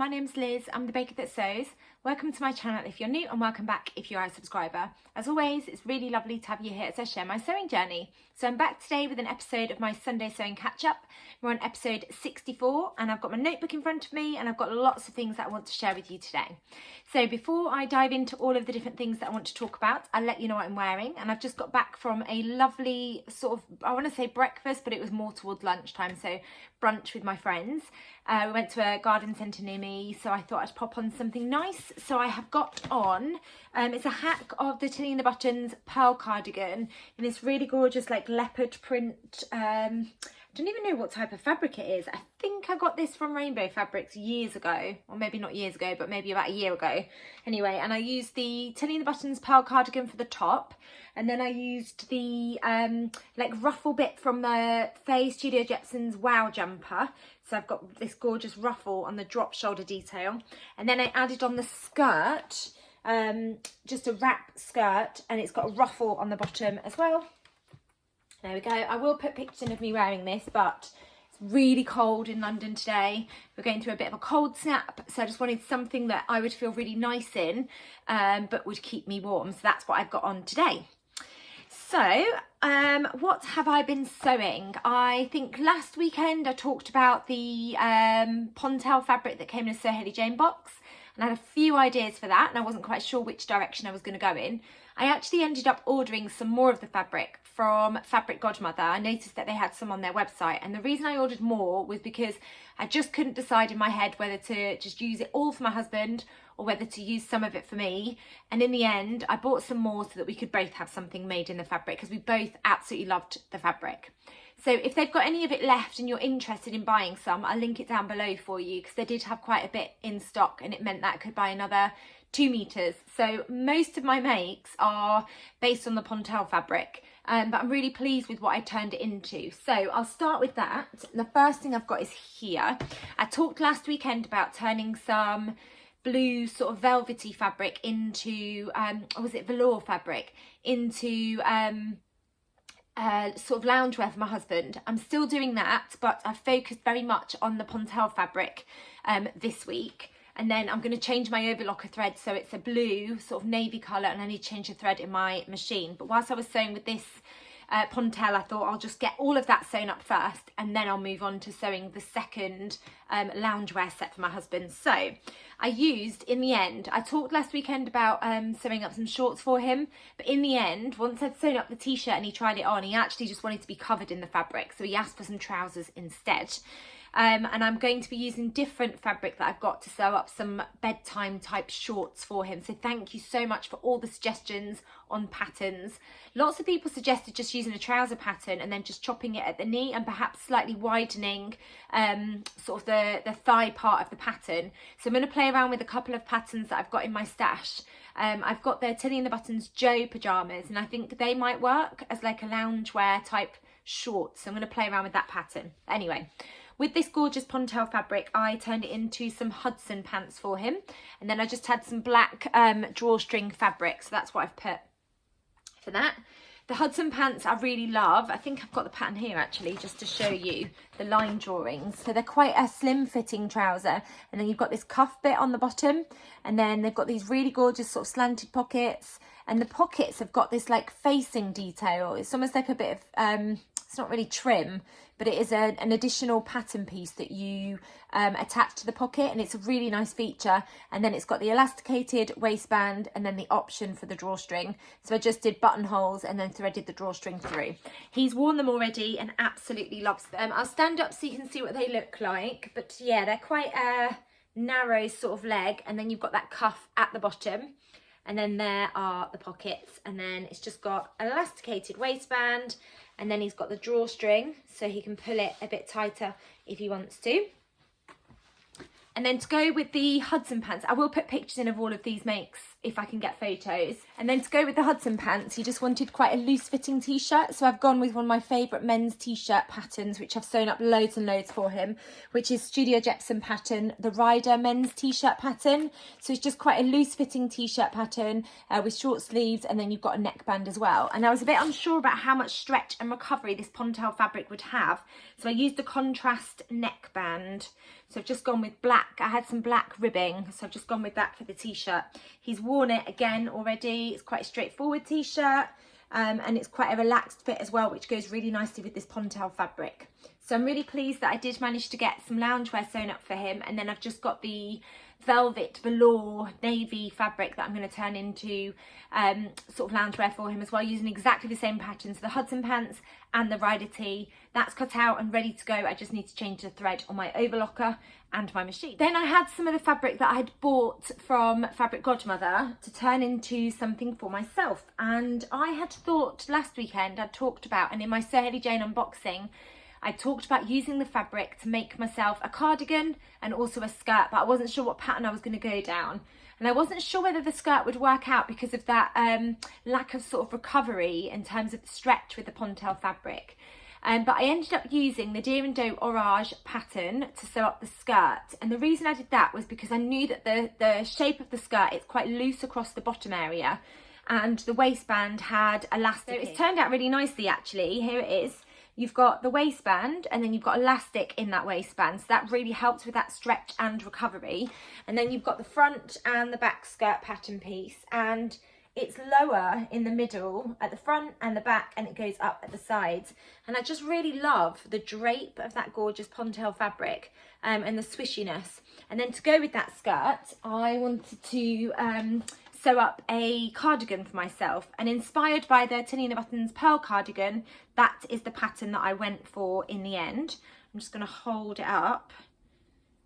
my name's Liz, I'm the baker that sews. Welcome to my channel if you're new, and welcome back if you are a subscriber. As always, it's really lovely to have you here as I share my sewing journey. So I'm back today with an episode of my Sunday sewing catch up. We're on episode 64 and I've got my notebook in front of me and I've got lots of things that I want to share with you today. So before I dive into all of the different things that I want to talk about, I'll let you know what I'm wearing. And I've just got back from a lovely sort of, I want to say breakfast, but it was more towards lunchtime, so brunch with my friends. We went to a garden centre near me, so I thought I'd pop on something nice. So I have got on, it's a hack of the Tilly and the Buttons pearl cardigan in this really gorgeous like leopard print. I don't even know what type of fabric it is. I think I got this from Rainbow Fabrics years ago, or maybe not years ago, but maybe about a year ago. Anyway, and I used the Tilly and the Buttons pearl cardigan for the top, and then I used the like ruffle bit from the Faye Studio Jepson's Wow jumper. So I've got this gorgeous ruffle on the drop shoulder detail, and then I added on the skirt, just a wrap skirt, and it's got a ruffle on the bottom as well. There we go. I will put pictures in of me wearing this, but it's really cold in London today. We're going through a bit of a cold snap, so I just wanted something that I would feel really nice in, but would keep me warm. So that's what I've got on today. So what have I been sewing? I think last weekend I talked about the Pontel fabric that came in a Sew Haley Jane box, and I had a few ideas for that, and I wasn't quite sure which direction I was going to go in. I actually ended up ordering some more of the fabric from Fabric Godmother. I noticed that they had some on their website, and the reason I ordered more was because I just couldn't decide in my head whether to just use it all for my husband or whether to use some of it for me. And in the end I bought some more so that we could both have something made in the fabric, because we both absolutely loved the fabric. So if they've got any of it left and you're interested in buying some, I'll link it down below for you, because they did have quite a bit in stock, and it meant that I could buy another 2 meters. So most of my makes are based on the Pontel fabric, but I'm really pleased with what I turned it into. So I'll start with that. The first thing I've got is here. I talked last weekend about turning some blue sort of velvety fabric into, or was it velour fabric, into sort of loungewear for my husband. I'm still doing that, but I've focused very much on the Pontel fabric this week. And then I'm going to change my overlocker thread, so it's a blue sort of navy colour, and I need to change the thread in my machine. But whilst I was sewing with this Pontel, I thought I'll just get all of that sewn up first, and then I'll move on to sewing the second loungewear set for my husband. So I used, in the end, I talked last weekend about sewing up some shorts for him, but in the end, once I'd sewn up the t-shirt and he tried it on, he actually just wanted to be covered in the fabric, so he asked for some trousers instead. And I'm going to be using different fabric that I've got to sew up some bedtime type shorts for him. So thank you so much for all the suggestions on patterns. Lots of people suggested just using a trouser pattern and then just chopping it at the knee and perhaps slightly widening sort of the thigh part of the pattern. So I'm going to play around with a couple of patterns that I've got in my stash. I've got the Tilly and the Buttons Joe pyjamas, and I think they might work as like a loungewear type shorts. So I'm going to play around with that pattern. Anyway, with this gorgeous Pontel fabric, I turned it into some Hudson pants for him, and then I just had some black drawstring fabric, so that's what I've put for that. The Hudson pants I really love. I think I've got the pattern here actually, just to show you the line drawings. So they're quite a slim fitting trouser, and then you've got this cuff bit on the bottom, and then they've got these really gorgeous sort of slanted pockets, and the pockets have got this like facing detail. It's almost like a bit of it's not really trim, but it is an additional pattern piece that you attach to the pocket, and it's a really nice feature. And then it's got the elasticated waistband and then the option for the drawstring. So I just did buttonholes and then threaded the drawstring through. He's worn them already and absolutely loves them. I'll stand up so you can see what they look like, but yeah, they're quite a narrow sort of leg, and then you've got that cuff at the bottom. And then there are the pockets, and then it's just got an elasticated waistband, and then he's got the drawstring so he can pull it a bit tighter if he wants to. And then to go with the Hudson pants, I will put pictures in of all of these makes if I can get photos. And then to go with the Hudson pants, he just wanted quite a loose fitting t-shirt. So I've gone with one of my favourite men's t-shirt patterns, which I've sewn up loads and loads for him, which is Studio Jepson pattern, the Rider men's t-shirt pattern. So it's just quite a loose fitting t-shirt pattern with short sleeves, and then you've got a neckband as well. And I was a bit unsure about how much stretch and recovery this Pontel fabric would have. So I used the contrast neckband. So I've just gone with black black. I had some black ribbing, so I've just gone with that for the t-shirt. He's worn it again already. It's quite a straightforward t-shirt, and it's quite a relaxed fit as well, which goes really nicely with this Pontel fabric. So I'm really pleased that I did manage to get some loungewear sewn up for him, and then I've just got the velvet velour navy fabric that I'm going to turn into sort of loungewear for him as well, using exactly the same pattern. So the Hudson pants and the rider tee, that's cut out and ready to go. I just need to change the thread on my overlocker and my machine. Then I had some of the fabric that I had bought from Fabric Godmother to turn into something for myself, and I had thought last weekend, I'd talked about, and in my Sir Haley Jane unboxing, I talked about using the fabric to make myself a cardigan and also a skirt, but I wasn't sure what pattern I was going to go down. And I wasn't sure whether the skirt would work out because of that lack of sort of recovery in terms of the stretch with the Pontel fabric. But I ended up using the Deer and Doe Orage pattern to sew up the skirt. And the reason I did that was because I knew that the shape of the skirt, it's quite loose across the bottom area, and the waistband had elastic. So it's turned out really nicely actually. Here it is. You've got the waistband and then you've got elastic in that waistband, so that really helps with that stretch and recovery. And then you've got the front and the back skirt pattern piece, and it's lower in the middle at the front and the back, and it goes up at the sides. And I just really love the drape of that gorgeous Pontel fabric and the swishiness. And then to go with that skirt, I wanted to sew up a cardigan for myself, and inspired by the Talina Buttons pearl cardigan, that is the pattern that I went for in the end. I'm just going to hold it up.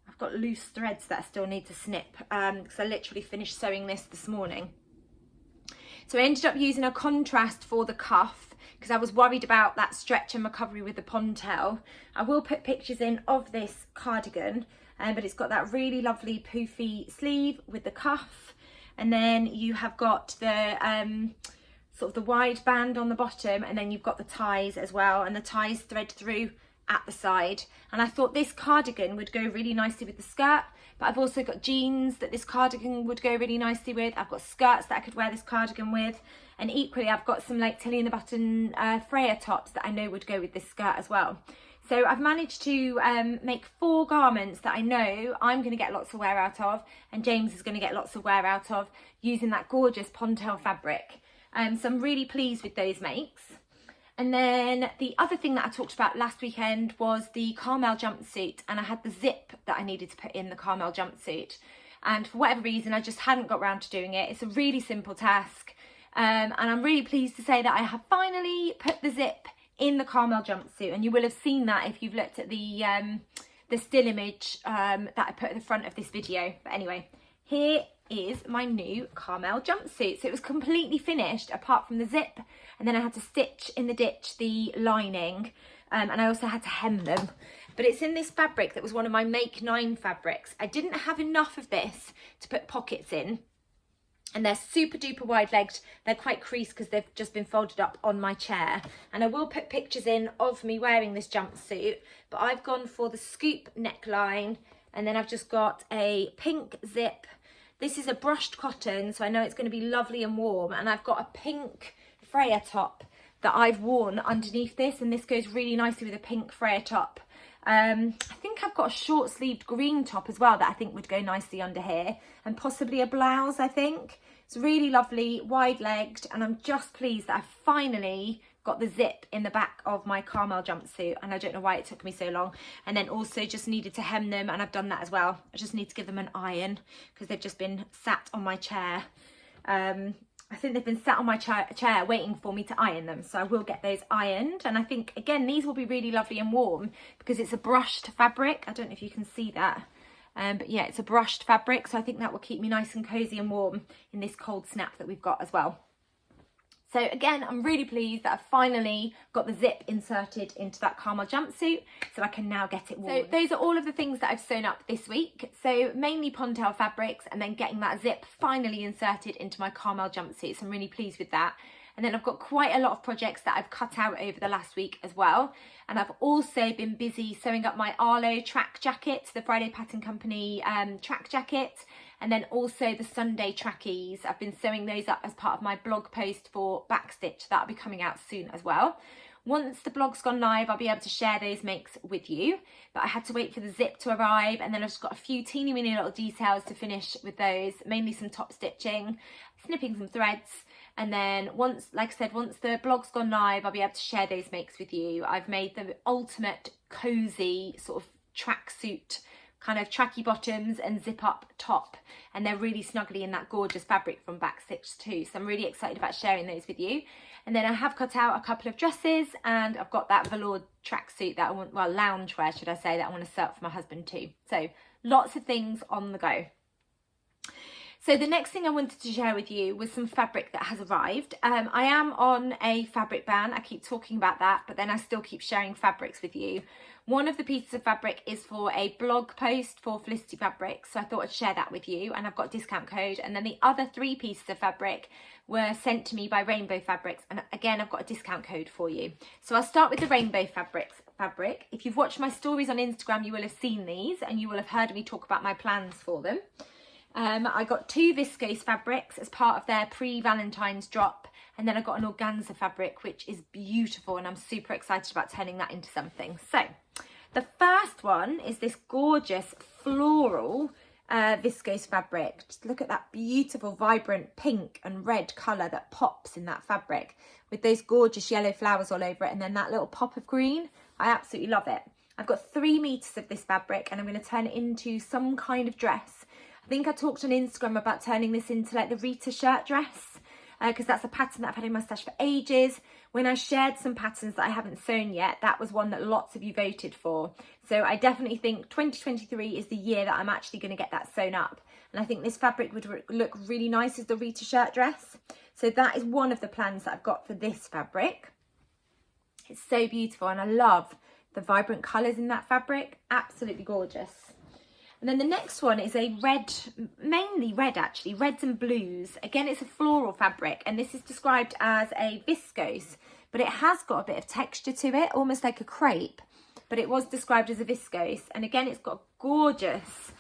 I've got loose threads that I still need to snip because I literally finished sewing this morning. So I ended up using a contrast for the cuff because I was worried about that stretch and recovery with the Pontel. I will put pictures in of this cardigan, but it's got that really lovely poofy sleeve with the cuff. And then you have got the sort of the wide band on the bottom, and then you've got the ties as well, and the ties thread through at the side. And I thought this cardigan would go really nicely with the skirt, but I've also got jeans that this cardigan would go really nicely with. I've got skirts that I could wear this cardigan with, and equally I've got some like Tilly and the Button Freya tops that I know would go with this skirt as well. So I've managed to make 4 garments that I know I'm going to get lots of wear out of, and James is going to get lots of wear out of, using that gorgeous Pontel fabric. So I'm really pleased with those makes. And then the other thing that I talked about last weekend was the Carmel jumpsuit, and I had the zip that I needed to put in the Carmel jumpsuit. And for whatever reason, I just hadn't got around to doing it. It's a really simple task. And I'm really pleased to say that I have finally put the zip in the Carmel jumpsuit, and you will have seen that if you've looked at the still image that I put at the front of this video. But anyway, here is my new Carmel jumpsuit. So it was completely finished apart from the zip, and then I had to stitch in the ditch the lining, and I also had to hem them. But it's in this fabric that was one of my Make 9 fabrics. I didn't have enough of this to put pockets in, and they're super duper wide legged. They're quite creased because they've just been folded up on my chair. And I will put pictures in of me wearing this jumpsuit, but I've gone for the scoop neckline, and then I've just got a pink zip. This is a brushed cotton, so I know it's going to be lovely and warm, and I've got a pink Freya top that I've worn underneath this, and this goes really nicely with a pink Freya top. I think I've got a short sleeved green top as well that I think would go nicely under here, and possibly a blouse. I think it's really lovely, wide legged, and I'm just pleased that I finally got the zip in the back of my Carmel jumpsuit, and I don't know why it took me so long. And then also just needed to hem them, and I've done that as well. I just need to give them an iron because they've just been sat on my chair. I think they've been sat on my chair waiting for me to iron them, so I will get those ironed. And I think, again, these will be really lovely and warm because it's a brushed fabric. I don't know if you can see that, but yeah, it's a brushed fabric, so I think that will keep me nice and cozy and warm in this cold snap that we've got as well. So again, I'm really pleased that I've finally got the zip inserted into that Carmel jumpsuit, so I can now get it worn. So those are all of the things that I've sewn up this week. So mainly Pontel fabrics, and then getting that zip finally inserted into my Carmel jumpsuit. So I'm really pleased with that. And then I've got quite a lot of projects that I've cut out over the last week as well. And I've also been busy sewing up my Arlo track jacket, the Friday Pattern Company track jacket. And then also the Sunday trackies. I've been sewing those up as part of my blog post for Backstitch. That'll be coming out soon as well. Once the blog's gone live, I'll be able to share those makes with you, but I had to wait for the zip to arrive, and then I've just got a few teeny weeny little details to finish with those, mainly some top stitching, snipping some threads, and then once, like I said, once the blog's gone live, I'll be able to share those makes with you. I've made the ultimate cozy sort of tracksuit, kind of tracky bottoms and zip up top, and they're really snuggly in that gorgeous fabric from Back Stitch too, so I'm really excited about sharing those with you. And then I have cut out a couple of dresses, and I've got that velour tracksuit that I want, well, loungewear should I say, that I want to sew for my husband too. So lots of things on the go. So the next thing I wanted to share with you was some fabric that has arrived. I am on a fabric ban. I keep talking about that, but then I still keep sharing fabrics with you. One of the pieces of fabric is for a blog post for Felicity Fabrics, so I thought I'd share that with you, and I've got a discount code. And then the other 3 pieces of fabric were sent to me by Rainbow Fabrics, and again I've got a discount code for you. So I'll start with the Rainbow Fabrics fabric. If you've watched my stories on Instagram, you will have seen these, and you will have heard me talk about my plans for them. I got 2 viscose fabrics as part of their pre-Valentine's drop, and then I got an organza fabric, which is beautiful, and I'm super excited about turning that into something. So the first one is this gorgeous floral viscose fabric. Just look at that beautiful vibrant pink and red colour that pops in that fabric with those gorgeous yellow flowers all over it, and then that little pop of green. I absolutely love it. I've got 3 meters of this fabric, and I'm going to turn it into some kind of dress. I think I talked on Instagram about turning this into like the Rita shirt dress, because that's a pattern that I've had in my stash for ages. When I shared some patterns that I haven't sewn yet, that was one that lots of you voted for. So I definitely think 2023 is the year that I'm actually going to get that sewn up. And I think this fabric would look really nice as the Rita shirt dress. So that is one of the plans that I've got for this fabric. It's so beautiful, and I love the vibrant colours in that fabric. Absolutely gorgeous. And then the next one is a red, mainly red actually, reds and blues. Again, it's a floral fabric, and this is described as a viscose, but it has got a bit of texture to it, almost like a crepe, but it was described as a viscose. And again, it's got a gorgeous,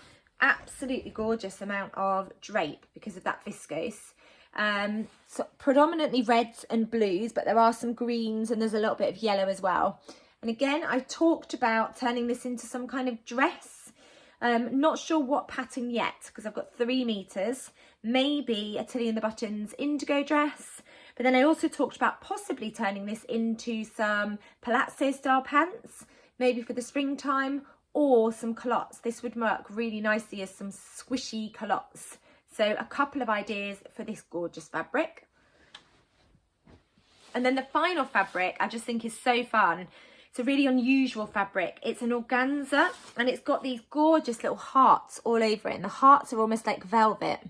absolutely gorgeous amount of drape because of that viscose. So predominantly reds and blues, but there are some greens and there's a little bit of yellow as well. And again, I talked about turning this into some kind of dress. Not sure what pattern yet, because I've got 3 meters, maybe a Tilly and the Buttons indigo dress. But then I also talked about possibly turning this into some palazzo style pants, maybe for the springtime, or some culottes. This would work really nicely as some squishy culottes. So a couple of ideas for this gorgeous fabric. And then the final fabric I just think is so fun. It's a really unusual fabric. It's an organza, and it's got these gorgeous little hearts all over it, and the hearts are almost like velvet.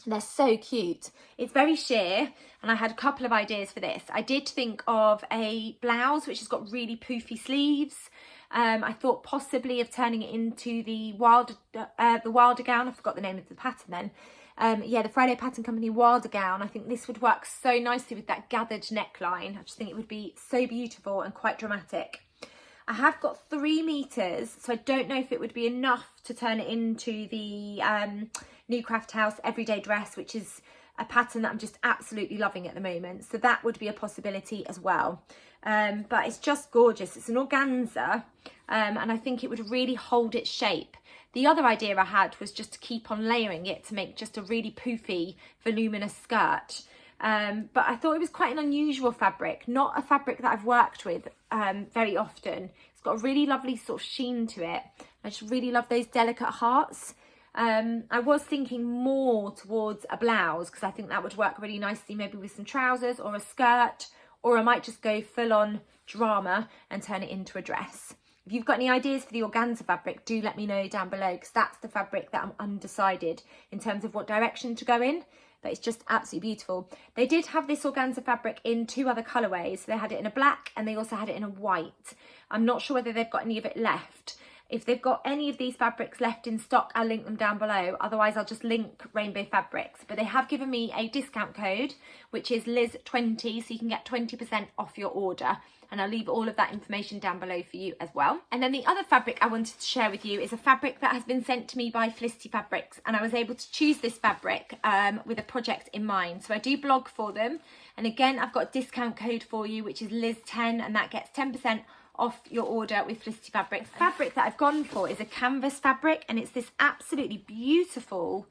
They're so cute. It's very sheer, and I had a couple of ideas for this. I did think of a blouse which has got really poofy sleeves. I thought possibly of turning it into the Wilder gown. I forgot the name of the pattern then. Yeah, the Friday Pattern Company Wilder gown. I think this would work so nicely with that gathered neckline. I just think it would be so beautiful and quite dramatic. I have got 3 meters, so I don't know if it would be enough to turn it into the New Craft House everyday dress, which is a pattern that I'm just absolutely loving at the moment. So that would be a possibility as well. But it's just gorgeous. It's an organza, and I think it would really hold its shape. The other idea I had was just to keep on layering it to make just a really poofy, voluminous skirt. But I thought it was quite an unusual fabric, not a fabric that I've worked with very often. It's got a really lovely sort of sheen to it. I just really love those delicate hearts. I was thinking more towards a blouse, because I think that would work really nicely, maybe with some trousers or a skirt, or I might just go full on drama and turn it into a dress. If you've got any ideas for the organza fabric, do let me know down below, because that's the fabric that I'm undecided in terms of what direction to go in. But it's just absolutely beautiful. They did have this organza fabric in 2 other colourways. They had it in a black, and they also had it in a white. I'm not sure whether they've got any of it left. If they've got any of these fabrics left in stock, I'll link them down below. Otherwise, I'll just link Rainbow Fabrics. But they have given me a discount code, which is Liz20, so you can get 20% off your order. And I'll leave all of that information down below for you as well. And then the other fabric I wanted to share with you is a fabric that has been sent to me by Felicity Fabrics, and I was able to choose this fabric with a project in mind. So I do blog for them, and again, I've got a discount code for you, which is Liz10, and that gets 10% off your order with Felicity Fabrics. The fabric that I've gone for is a canvas fabric, and it's this absolutely beautiful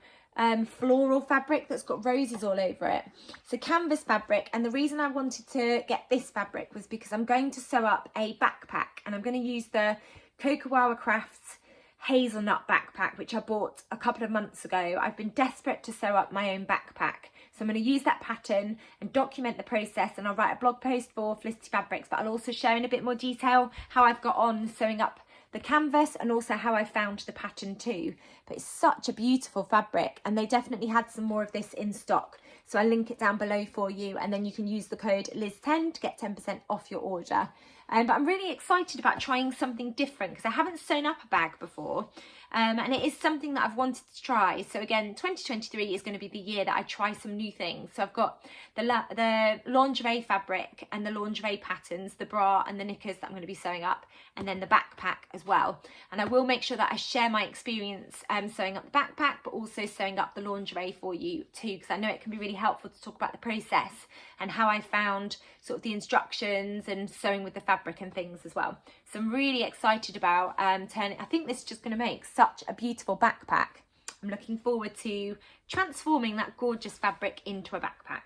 floral fabric that's got roses all over it. So canvas fabric, and the reason I wanted to get this fabric was because I'm going to sew up a backpack, and I'm going to use the Cocowawa Crafts hazelnut backpack, which I bought a couple of months ago. I've been desperate to sew up my own backpack, so I'm going to use that pattern and document the process, and I'll write a blog post for Felicity Fabrics, but I'll also share in a bit more detail how I've got on sewing up the canvas and also how I found the pattern too. But it's such a beautiful fabric, and they definitely had some more of this in stock, so I'll link it down below for you, and then you can use the code Liz10 to get 10% off your order. But I'm really excited about trying something different because I haven't sewn up a bag before, and it is something that I've wanted to try. So again, 2023 is going to be the year that I try some new things. So I've got the lingerie fabric and the lingerie patterns, the bra and the knickers that I'm going to be sewing up, and then the backpack as well. And I will make sure that I share my experience sewing up the backpack, but also sewing up the lingerie for you too, because I know it can be really helpful to talk about the process and how I found sort of the instructions and sewing with the fabric and things as well. So I'm really excited about turning. I think this is just going to make such a beautiful backpack. I'm looking forward to transforming that gorgeous fabric into a backpack.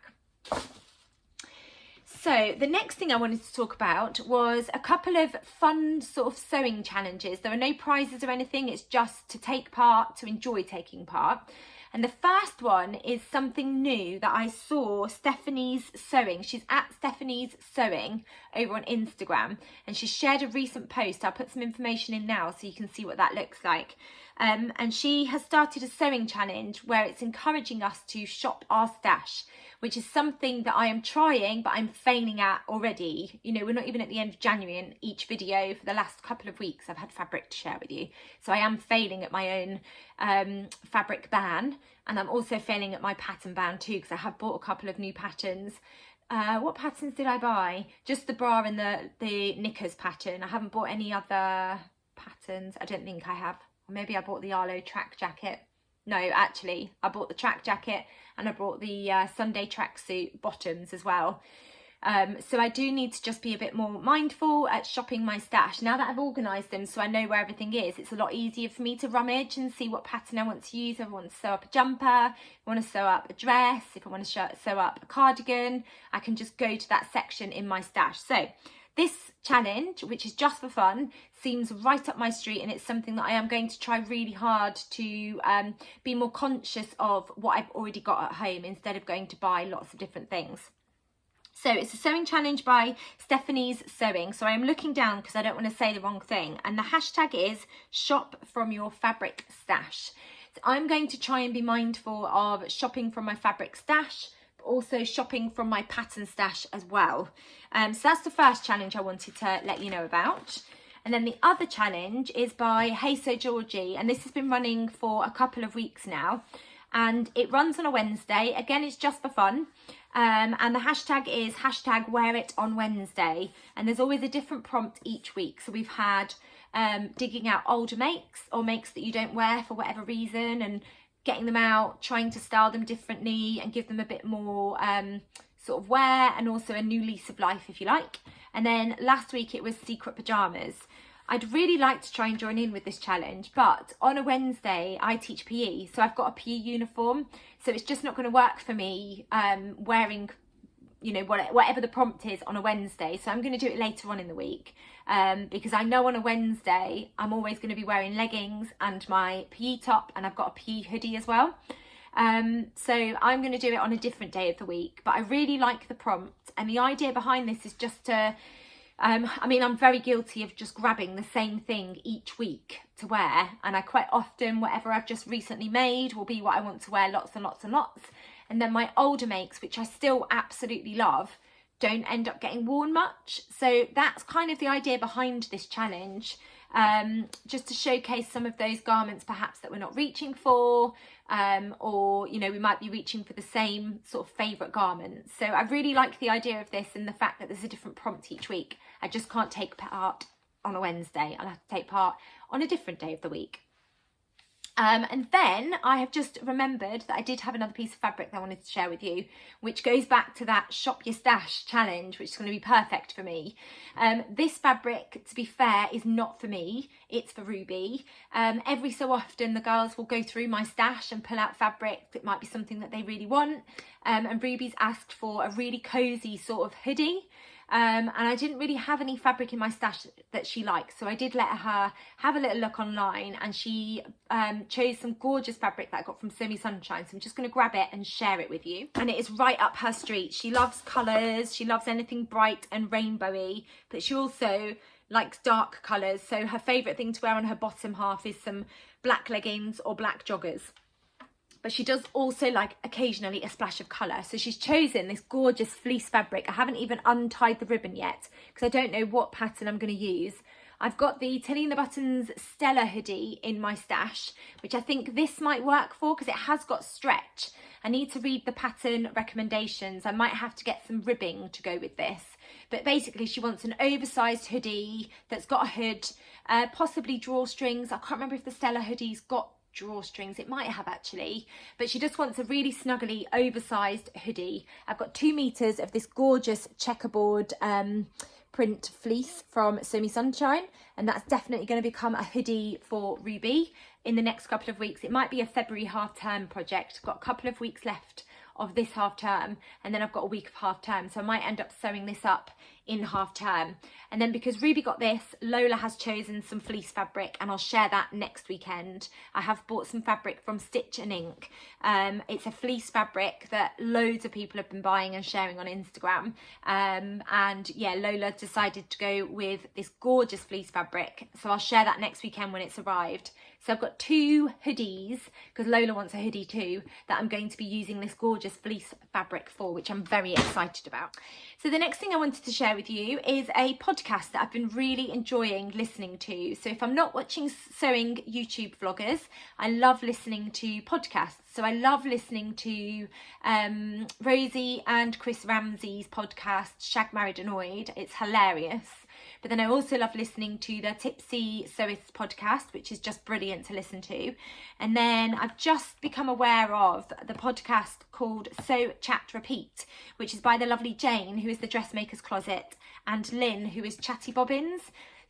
So the next thing I wanted to talk about was a couple of fun sort of sewing challenges. There are no prizes or anything, it's just to take part, to enjoy taking part. And the first one is something new that I saw Stephanie's Sewing. She's at Stephanie's Sewing over on Instagram, and she shared a recent post. I'll put some information in now so you can see what that looks like. And she has started a sewing challenge where it's encouraging us to shop our stash, which is something that I am trying, but I'm failing at already. You know, we're not even at the end of January, and each video for the last couple of weeks I've had fabric to share with you. So I am failing at my own fabric ban, and I'm also failing at my pattern ban too, because I have bought a couple of new patterns. What patterns did I buy? Just the bra and the knickers pattern. I haven't bought any other patterns. I don't think I have. Or maybe I bought the Arlo track jacket. No, actually, I bought the track jacket and I bought the Sunday tracksuit bottoms as well. So I do need to just be a bit more mindful at shopping my stash. Now that I've organised them so I know where everything is, it's a lot easier for me to rummage and see what pattern I want to use. If I want to sew up a jumper, if I want to sew up a dress, if I want to sew up a cardigan, I can just go to that section in my stash. So this challenge, which is just for fun, seems right up my street, and it's something that I am going to try really hard to be more conscious of what I've already got at home instead of going to buy lots of different things. So it's a sewing challenge by Stephanie's Sewing. So I'm looking down because I don't want to say the wrong thing. And the hashtag is shop from your fabric stash. So I'm going to try and be mindful of shopping from my fabric stash, but also shopping from my pattern stash as well. So that's the first challenge I wanted to let you know about. And then the other challenge is by Hey So Georgie, and this has been running for a couple of weeks now, and it runs on a Wednesday. Again, it's just for fun, and the hashtag is hashtag wear it on Wednesday, and there's always a different prompt each week. So we've had digging out older makes or makes that you don't wear for whatever reason, and getting them out, trying to style them differently and give them a bit more sort of wear, and also a new lease of life if you like. And then last week it was secret pajamas. I'd really like to try and join in with this challenge, but on a Wednesday I teach PE, so I've got a PE uniform, so it's just not going to work for me wearing, you know, whatever the prompt is on a Wednesday. So I'm going to do it later on in the week, because I know on a Wednesday I'm always going to be wearing leggings and my PE top, and I've got a PE hoodie as well. So I'm going to do it on a different day of the week, but I really like the prompt, and the idea behind this is just to I mean, I'm very guilty of just grabbing the same thing each week to wear, and I quite often, whatever I've just recently made will be what I want to wear lots and lots and lots, and then my older makes, which I still absolutely love, don't end up getting worn much. So that's kind of the idea behind this challenge. just to showcase some of those garments perhaps that we're not reaching for, or you know, we might be reaching for the same sort of favourite garments. So I really like the idea of this and the fact that there's a different prompt each week. I just can't take part on a Wednesday. I'll have to take part on a different day of the week. And then I have just remembered that I did have another piece of fabric that I wanted to share with you, which goes back to that shop your stash challenge, which is going to be perfect for me. This fabric, to be fair, is not for me, it's for Ruby. Every so often the girls will go through my stash and pull out fabric that might be something that they really want. And Ruby's asked for a really cozy sort of hoodie. And I didn't really have any fabric in my stash that she likes, so I did let her have a little look online, and she chose some gorgeous fabric that I got from Sew Me Sunshine. So I'm just going to grab it and share it with you. And it is right up her street. She loves colours, she loves anything bright and rainbowy, but she also likes dark colours. So her favourite thing to wear on her bottom half is some black leggings or black joggers. But she does also like occasionally a splash of colour. So she's chosen this gorgeous fleece fabric. I haven't even untied the ribbon yet because I don't know what pattern I'm going to use. I've got the Tilly and the Buttons Stella hoodie in my stash, which I think this might work for because it has got stretch. I need to read the pattern recommendations. I might have to get some ribbing to go with this. But basically she wants an oversized hoodie that's got a hood, possibly drawstrings. I can't remember if the Stella hoodie's got drawstrings, it might have actually, but she just wants a really snuggly oversized hoodie. I've got 2 meters of this gorgeous checkerboard print fleece from Sew Me Sunshine, and that's definitely going to become a hoodie for Ruby in the next couple of weeks. It might be a February half-term project. I've got a couple of weeks left of this half term, and then I've got a week of half term, so I might end up sewing this up in half term. And then because Ruby got this, Lola has chosen some fleece fabric, and I'll share that next weekend. I have bought some fabric from Stitch and Ink. It's a fleece fabric that loads of people have been buying and sharing on Instagram, and yeah, Lola decided to go with this gorgeous fleece fabric, so I'll share that next weekend when it's arrived. So I've got 2 hoodies, because Lola wants a hoodie too, that I'm going to be using this gorgeous fleece fabric for, which I'm very excited about. So the next thing I wanted to share with you is a podcast that I've been really enjoying listening to. So if I'm not watching sewing YouTube vloggers, I love listening to podcasts. So I love listening to Rosie and Chris Ramsey's podcast, Shag, Married, Annoyed. It's hilarious. But then I also love listening to the Tipsy Sewists podcast, which is just brilliant to listen to. And then I've just become aware of the podcast called Sew, Chat, Repeat, which is by the lovely Jane, who is the Dressmaker's Closet, and Lynn, who is Chatty Bobbins.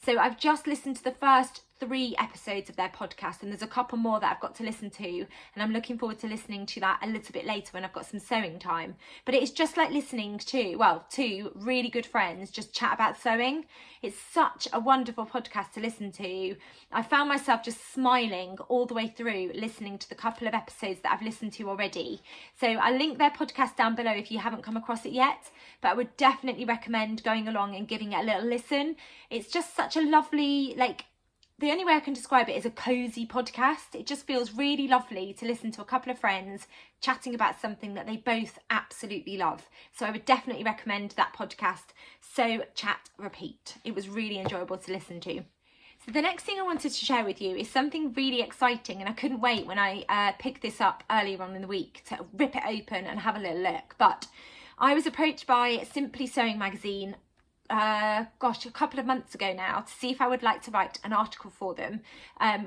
So I've just listened to the first 3 episodes of their podcast, and there's a couple more that I've got to listen to, and I'm looking forward to listening to that a little bit later when I've got some sewing time. But it's just like listening to, well, 2 really good friends just chat about sewing. It's such a wonderful podcast to listen to. I found myself just smiling all the way through listening to the couple of episodes that I've listened to already. So I'll link their podcast down below if you haven't come across it yet, but I would definitely recommend going along and giving it a little listen. It's just such a lovely, like, the only way I can describe it is a cozy podcast. It just feels really lovely to listen to a couple of friends chatting about something that they both absolutely love. So I would definitely recommend that podcast, Sew, Chat, Repeat. It was really enjoyable to listen to. So the next thing I wanted to share with you is something really exciting, and I couldn't wait when I picked this up earlier on in the week to rip it open and have a little look. But I was approached by Simply Sewing magazine a couple of months ago now to see if I would like to write an article for them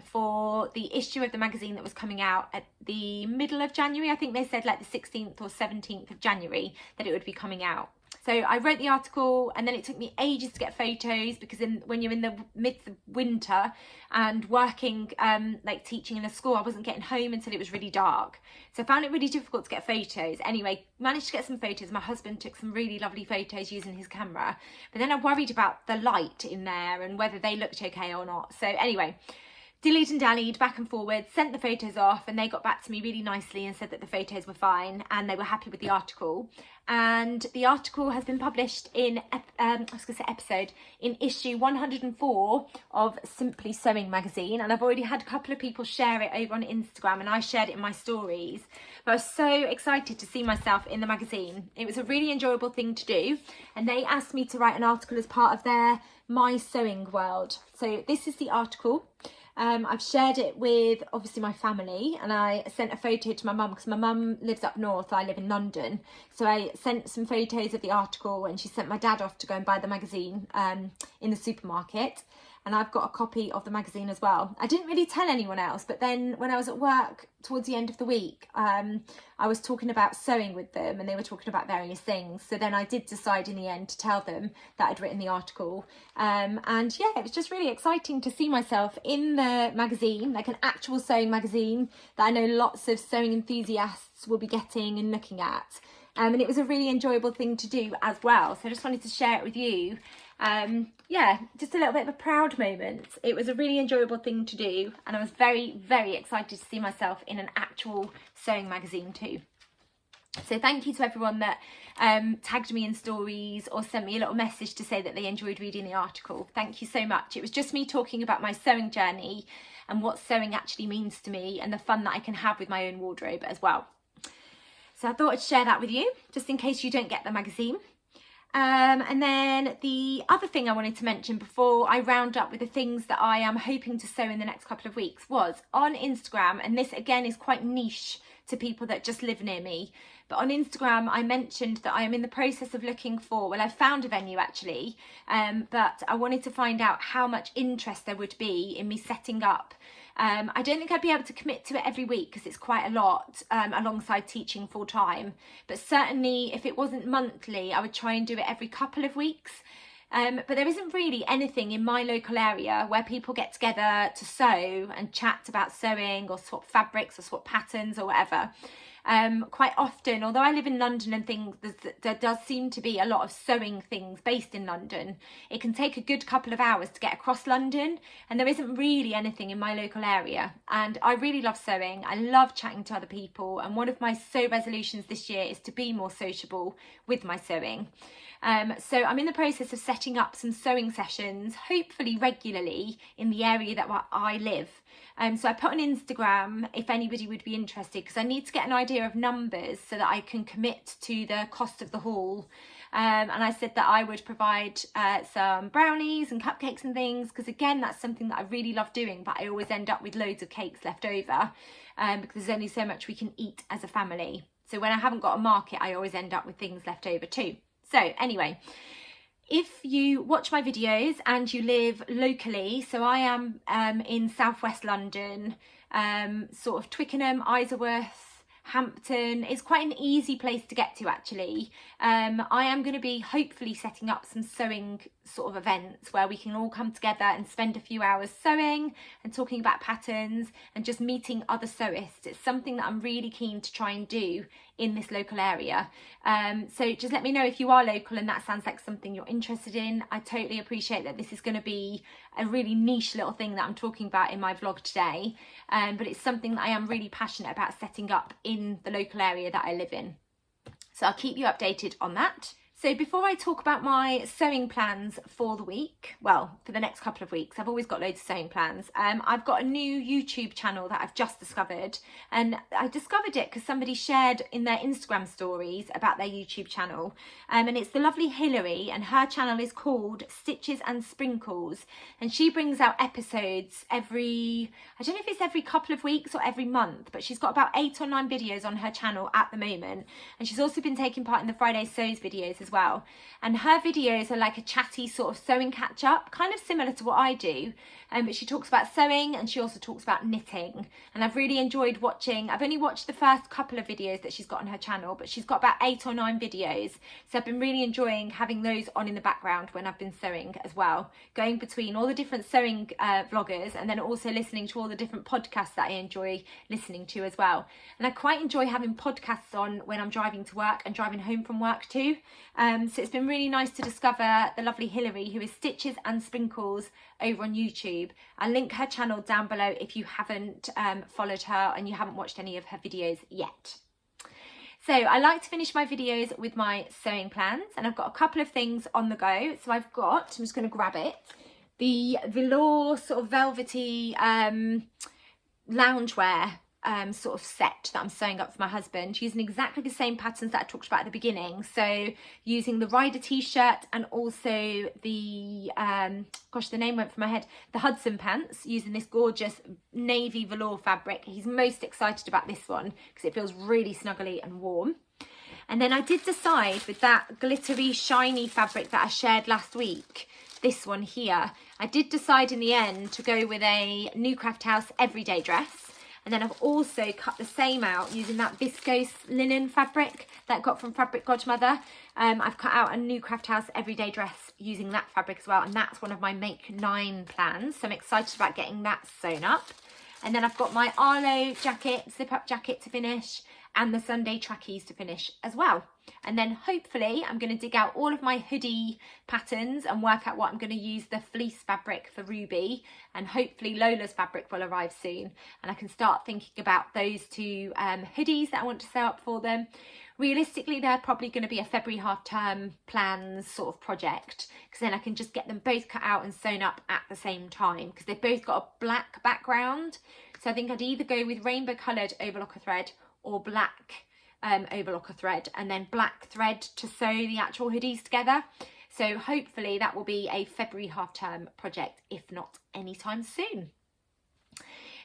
for the issue of the magazine that was coming out at the middle of January. I think they said like the 16th or 17th of January that it would be coming out. So I wrote the article, and then it took me ages to get photos because when you're in the midst of winter and working, like teaching in a school, I wasn't getting home until it was really dark. So I found it really difficult to get photos. Anyway, managed to get some photos. My husband took some really lovely photos using his camera. But then I worried about the light in there and whether they looked okay or not. So anyway, dillied and dallied back and forward, sent the photos off, and they got back to me really nicely and said that the photos were fine and they were happy with the article. And the article has been published in episode in issue 104 of Simply Sewing magazine, and I've already had a couple of people share it over on Instagram, and I shared it in my stories. But I was so excited to see myself in the magazine. It was a really enjoyable thing to do, and they asked me to write an article as part of their My Sewing World. So this is the article. I've shared it with obviously my family, and I sent a photo to my mum because my mum lives up north, I live in London. So I sent some photos of the article, and she sent my dad off to go and buy the magazine in the supermarket. And I've got a copy of the magazine as well. I didn't really tell anyone else, but then when I was at work towards the end of the week, I was talking about sewing with them, and they were talking about various things. So then I did decide in the end to tell them that I'd written the article. And yeah, it was just really exciting to see myself in the magazine, like an actual sewing magazine that I know lots of sewing enthusiasts will be getting and looking at. And it was a really enjoyable thing to do as well. So I just wanted to share it with you. Yeah, just a little bit of a proud moment. It was a really enjoyable thing to do, and I was very, very excited to see myself in an actual sewing magazine too. So thank you to everyone that tagged me in stories or sent me a little message to say that they enjoyed reading the article. Thank you so much. It was just me talking about my sewing journey and what sewing actually means to me, and the fun that I can have with my own wardrobe as well. So I thought I'd share that with you, just in case you don't get the magazine. And then the other thing I wanted to mention before I round up with the things that I am hoping to sew in the next couple of weeks was on Instagram, and this again is quite niche to people that just live near me, but on Instagram I mentioned that I am in the process of looking for, well, I found a venue actually, but I wanted to find out how much interest there would be in me setting up. I don't think I'd be able to commit to it every week because it's quite a lot alongside teaching full time, but certainly if it wasn't monthly, I would try and do it every couple of weeks. But there isn't really anything in my local area where people get together to sew and chat about sewing or swap fabrics or swap patterns or whatever. Quite often, although I live in London and things, there does seem to be a lot of sewing things based in London. It can take a good couple of hours to get across London, and there isn't really anything in my local area. And I really love sewing. I love chatting to other people, and one of my sew resolutions this year is to be more sociable with my sewing. So I'm in the process of setting up some sewing sessions, hopefully regularly, in the area that I live. So I put on Instagram if anybody would be interested, because I need to get an idea of numbers so that I can commit to the cost of the hall. And I said that I would provide some brownies and cupcakes and things, because again, that's something that I really love doing, but I always end up with loads of cakes left over because there's only so much we can eat as a family. So when I haven't got a market, I always end up with things left over too. So anyway, if you watch my videos and you live locally, so I am in southwest London, sort of Twickenham, Isleworth, Hampton. It's quite an easy place to get to actually. I am going to be hopefully setting up some sewing sort of events where we can all come together and spend a few hours sewing and talking about patterns and just meeting other sewists. It's something that I'm really keen to try and do in this local area. So just let me know if you are local and that sounds like something you're interested in. I totally appreciate that this is going to be a really niche little thing that I'm talking about in my vlog today, but it's something that I am really passionate about setting up in the local area that I live in. So I'll keep you updated on that. So before I talk about my sewing plans for the week, well, for the next couple of weeks, I've always got loads of sewing plans. I've got a new YouTube channel that I've just discovered, and I discovered it because somebody shared in their Instagram stories about their YouTube channel, and it's the lovely Hilary, and her channel is called Stitches and Sprinkles, and she brings out episodes every, I don't know if it's every couple of weeks or every month, but she's got about 8 or 9 videos on her channel at the moment, and she's also been taking part in the Friday Sews videos as well. And her videos are like a chatty sort of sewing catch up, kind of similar to what I do, but she talks about sewing and she also talks about knitting, and I've really enjoyed watching. I've only watched the first couple of videos that she's got on her channel, but she's got about 8 or 9 videos, so I've been really enjoying having those on in the background when I've been sewing as well, going between all the different sewing vloggers and then also listening to all the different podcasts that I enjoy listening to as well. And I quite enjoy having podcasts on when I'm driving to work and driving home from work too. So it's been really nice to discover the lovely Hilary, who is Stitches and Sprinkles over on YouTube. I'll link her channel down below if you haven't followed her and you haven't watched any of her videos yet. So I like to finish my videos with my sewing plans, and I've got a couple of things on the go. So I've got, I'm just going to grab it, the velour sort of velvety loungewear sort of set that I'm sewing up for my husband, using exactly the same patterns that I talked about at the beginning. So using the Rider t-shirt and also the gosh, the name went from my head, the Hudson pants, using this gorgeous navy velour fabric. He's most excited about this one because it feels really snuggly and warm. And then I did decide with that glittery shiny fabric that I shared last week, this one here, I did decide in the end to go with a New Craft House everyday dress. And then I've also cut the same out using that viscose linen fabric that I got from Fabric Godmother. I've cut out a New Craft House everyday dress using that fabric as well. And that's one of my Make 9 plans. So I'm excited about getting that sewn up. And then I've got my Arlo jacket, zip up jacket to finish, and the Sunday trackies to finish as well. And then hopefully I'm going to dig out all of my hoodie patterns and work out what I'm going to use the fleece fabric for Ruby, and hopefully Lola's fabric will arrive soon and I can start thinking about those two hoodies that I want to sew up for them. Realistically, they're probably going to be a February half-term plans sort of project, because then I can just get them both cut out and sewn up at the same time, because they've both got a black background. So I think I'd either go with rainbow coloured overlocker thread or black overlocker thread, and then black thread to sew the actual hoodies together. So hopefully that will be a February half-term project, if not anytime soon.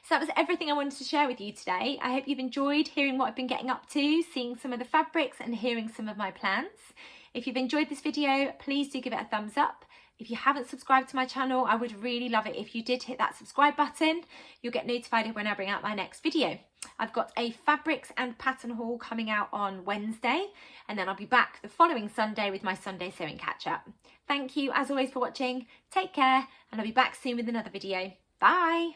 So that was everything I wanted to share with you today. I hope you've enjoyed hearing what I've been getting up to, seeing some of the fabrics and hearing some of my plans. If you've enjoyed this video, please do give it a thumbs up. If you haven't subscribed to my channel, I would really love it if you did hit that subscribe button. You'll get notified when I bring out my next video. I've got a fabrics and pattern haul coming out on Wednesday, and then I'll be back the following Sunday with my Sunday sewing catch up. Thank you as always for watching. Take care, and I'll be back soon with another video. Bye.